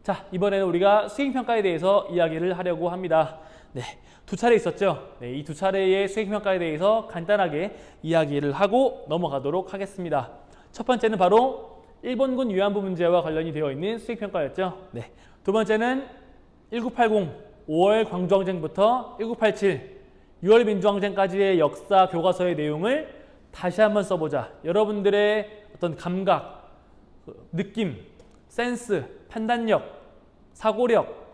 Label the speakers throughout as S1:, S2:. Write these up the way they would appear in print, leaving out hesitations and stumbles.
S1: 자, 이번에는 우리가 수행평가에 대해서 이야기를 하려고 합니다. 네, 두 차례 있었죠. 네, 이 두 차례의 수행평가에 대해서 간단하게 이야기를 하고 넘어가도록 하겠습니다. 첫 번째는 바로 일본군 위안부 문제와 관련이 되어 있는 수행평가였죠. 네, 두 번째는 1980 5월 광주항쟁부터 1987 6월 민주항쟁까지의 역사 교과서의 내용을 다시 한번 써보자. 여러분들의 어떤 감각, 느낌, 센스, 판단력, 사고력,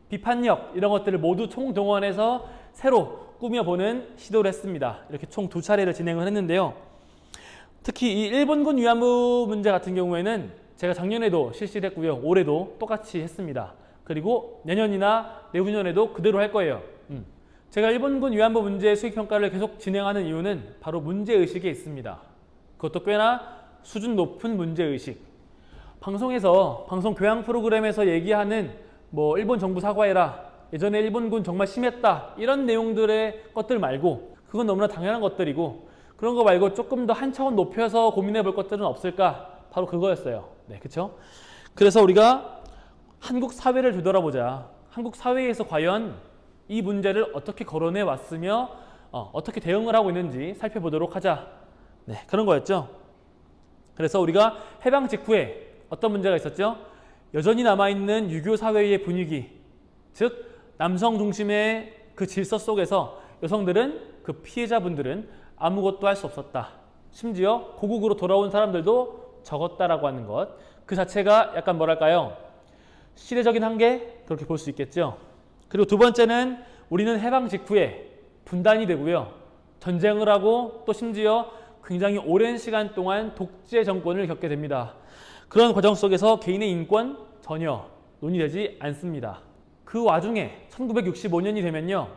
S1: 비판력 이런 것들을 모두 총동원해서 새로 꾸며보는 시도를 했습니다. 이렇게 총 두 차례를 진행을 했는데요. 특히 이 일본군 위안부 문제 같은 경우에는 제가 작년에도 실시를 했고요. 올해도 똑같이 했습니다. 그리고 내년이나 내후년에도 그대로 할 거예요. 제가 일본군 위안부 문제 수익평가를 계속 진행하는 이유는 바로 문제의식에 있습니다. 그것도 꽤나 수준 높은 문제의식. 방송에서 방송 교양 프로그램에서 얘기하는 뭐 일본 정부 사과해라, 예전에 일본군 정말 심했다 이런 내용들의 것들 말고 그건 너무나 당연한 것들이고 그런 거 말고 조금 더 한 차원 높여서 고민해 볼 것들은 없을까? 바로 그거였어요. 네, 그렇죠? 그래서 우리가 한국 사회를 되돌아보자. 한국 사회에서 과연 이 문제를 어떻게 거론해 왔으며 어떻게 대응을 하고 있는지 살펴보도록 하자. 네, 그런 거였죠. 그래서 우리가 해방 직후에 어떤 문제가 있었죠? 여전히 남아있는 유교 사회의 분위기, 즉 남성 중심의 그 질서 속에서 여성들은, 그 피해자분들은 아무것도 할 수 없었다. 심지어 고국으로 돌아온 사람들도 적었다라고 하는 것, 그 자체가 약간 뭐랄까요? 시대적인 한계? 그렇게 볼 수 있겠죠. 그리고 두 번째는 우리는 해방 직후에 분단이 되고요. 전쟁을 하고 또 심지어 굉장히 오랜 시간 동안 독재 정권을 겪게 됩니다. 그런 과정 속에서 개인의 인권 전혀 논의되지 않습니다. 그 와중에 1965년이 되면요.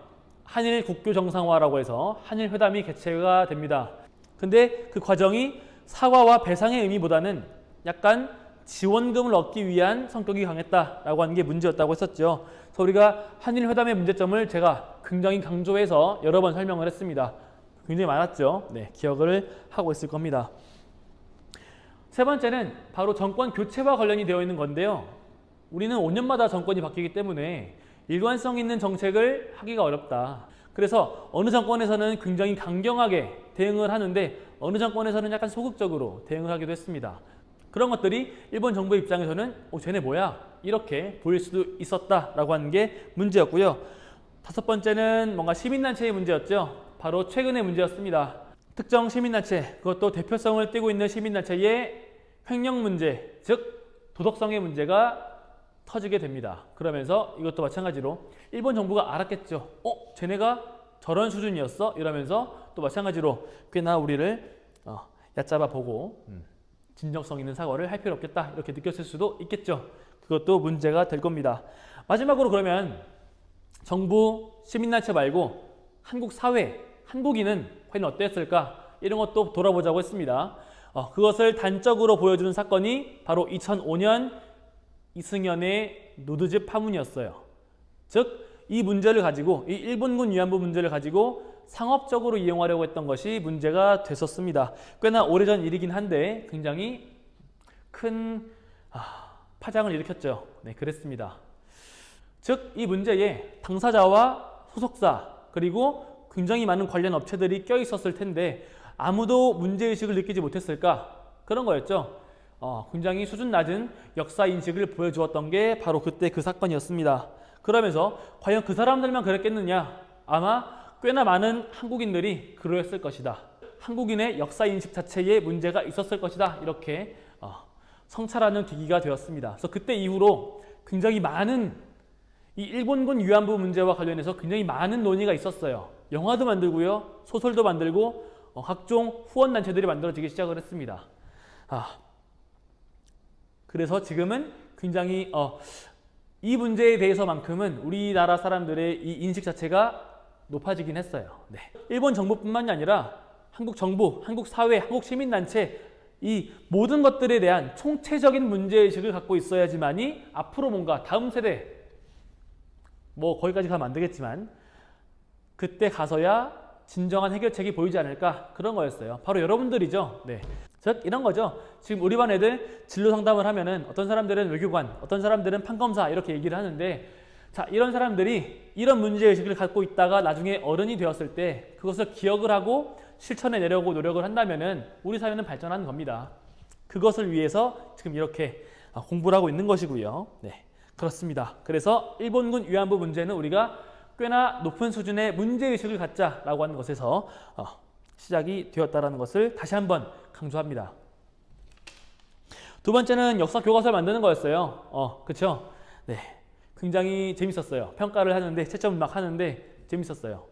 S1: 한일 국교 정상화라고 해서 한일 회담이 개최가 됩니다. 근데 그 과정이 사과와 배상의 의미보다는 약간 지원금을 얻기 위한 성격이 강했다라고 하는 게 문제였다고 했었죠. 그래서 우리가 한일 회담의 문제점을 제가 굉장히 강조해서 여러 번 설명을 했습니다. 굉장히 많았죠. 네, 기억을 하고 있을 겁니다. 세 번째는 바로 정권 교체와 관련이 되어 있는 건데요. 우리는 5년마다 정권이 바뀌기 때문에 일관성 있는 정책을 하기가 어렵다. 그래서 어느 정권에서는 굉장히 강경하게 대응을 하는데 어느 정권에서는 약간 소극적으로 대응을 하기도 했습니다. 그런 것들이 일본 정부 입장에서는 쟤네 뭐야? 이렇게 보일 수도 있었다라고 하는 게 문제였고요. 다섯 번째는 뭔가 시민단체의 문제였죠. 바로 최근의 문제였습니다. 특정 시민단체, 그것도 대표성을 띠고 있는 시민단체의 횡령 문제, 즉 도덕성의 문제가 터지게 됩니다. 그러면서 이것도 마찬가지로 일본 정부가 알았겠죠. 쟤네가 저런 수준이었어? 이러면서 또 마찬가지로 꽤나 우리를 얕잡아 보고 진정성 있는 사과를 할 필요 없겠다 이렇게 느꼈을 수도 있겠죠. 그것도 문제가 될 겁니다. 마지막으로 그러면 정부, 시민단체 말고 한국 사회, 한국인은 과연 어땠을까? 이런 것도 돌아보자고 했습니다. 그것을 단적으로 보여주는 사건이 바로 2005년 이승연의 노드집 파문이었어요. 즉, 이 문제를 가지고, 이 일본군 위안부 문제를 가지고 상업적으로 이용하려고 했던 것이 문제가 됐었습니다. 꽤나 오래전 일이긴 한데 굉장히 큰 파장을 일으켰죠. 네, 그랬습니다. 즉, 이 문제에 당사자와 소속사 그리고 굉장히 많은 관련 업체들이 껴있었을 텐데 아무도 문제의식을 느끼지 못했을까? 그런 거였죠. 굉장히 수준 낮은 역사인식을 보여주었던 게 바로 그때 그 사건이었습니다. 그러면서 과연 그 사람들만 그랬겠느냐? 아마 꽤나 많은 한국인들이 그러했을 것이다. 한국인의 역사인식 자체에 문제가 있었을 것이다. 이렇게 성찰하는 계기가 되었습니다. 그래서 그때 이후로 굉장히 많은 이 일본군 위안부 문제와 관련해서 굉장히 많은 논의가 있었어요. 영화도 만들고요. 소설도 만들고 각종 후원단체들이 만들어지기 시작을 했습니다. 그래서 지금은 굉장히 이 문제에 대해서만큼은 우리나라 사람들의 이 인식 자체가 높아지긴 했어요. 네. 일본 정부뿐만이 아니라 한국 정부, 한국 사회, 한국 시민단체 이 모든 것들에 대한 총체적인 문제의식을 갖고 있어야지만이 앞으로 뭔가 다음 세대 뭐 거기까지 가면 안 되겠지만 그때 가서야 진정한 해결책이 보이지 않을까 그런 거였어요. 바로 여러분들이죠. 네. 즉 이런 거죠. 지금 우리 반 애들 진로 상담을 하면은 어떤 사람들은 외교관, 어떤 사람들은 판검사 이렇게 얘기를 하는데, 자, 이런 사람들이 이런 문제의식을 갖고 있다가 나중에 어른이 되었을 때 그것을 기억을 하고 실천해 내려고 노력을 한다면은 우리 사회는 발전하는 겁니다. 그것을 위해서 지금 이렇게 공부를 하고 있는 것이고요. 네, 그렇습니다. 그래서 일본군 위안부 문제는 우리가 꽤나 높은 수준의 문제의식을 갖자라고 하는 것에서 시작이 되었다는 것을 다시 한번 강조합니다. 두 번째는 역사 교과서를 만드는 거였어요. 그렇죠? 네, 굉장히 재밌었어요. 평가를 하는데, 채점을 막 하는데 재밌었어요.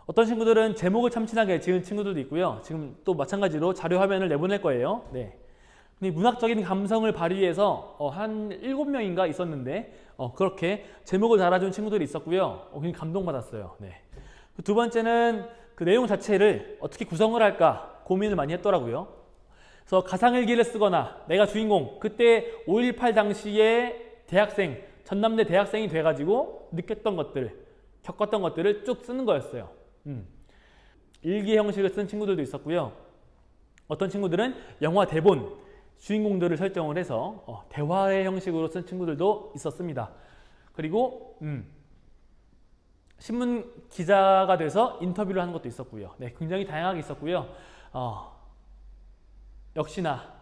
S1: 어떤 친구들은 제목을 참 친하게 지은 친구들도 있고요. 지금 또 마찬가지로 자료 화면을 내보낼 거예요. 네. 문학적인 감성을 발휘해서 한 7명인가 있었는데 그렇게 제목을 달아준 친구들이 있었고요. 굉장히 감동받았어요. 네. 두 번째는 그 내용 자체를 어떻게 구성을 할까 고민을 많이 했더라고요. 그래서 가상일기를 쓰거나 내가 주인공, 그때 5.18 당시에 대학생, 전남대 대학생이 돼가지고 느꼈던 것들, 겪었던 것들을 쭉 쓰는 거였어요. 일기 형식을 쓴 친구들도 있었고요. 어떤 친구들은 영화 대본, 주인공들을 설정을 해서 대화의 형식으로 쓴 친구들도 있었습니다. 그리고 신문 기자가 돼서 인터뷰를 하는 것도 있었고요. 네, 굉장히 다양하게 있었고요. 역시나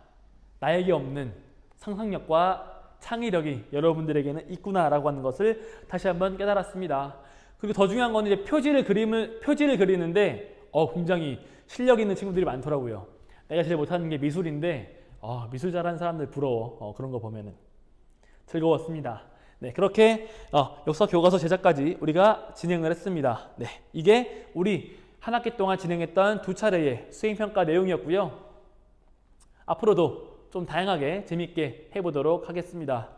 S1: 나에게 없는 상상력과 창의력이 여러분들에게는 있구나라고 하는 것을 다시 한번 깨달았습니다. 그리고 더 중요한 거는 이제 표지를 그리는데 굉장히 실력 있는 친구들이 많더라고요. 내가 제일 못하는 게 미술인데 미술 잘하는 사람들 부러워. 그런 거 보면은 즐거웠습니다. 네, 그렇게 역사 교과서 제작까지 우리가 진행을 했습니다. 네, 이게 우리 한 학기 동안 진행했던 2차례의 수행평가 내용이었고요. 앞으로도 좀 다양하게 재밌게 해보도록 하겠습니다.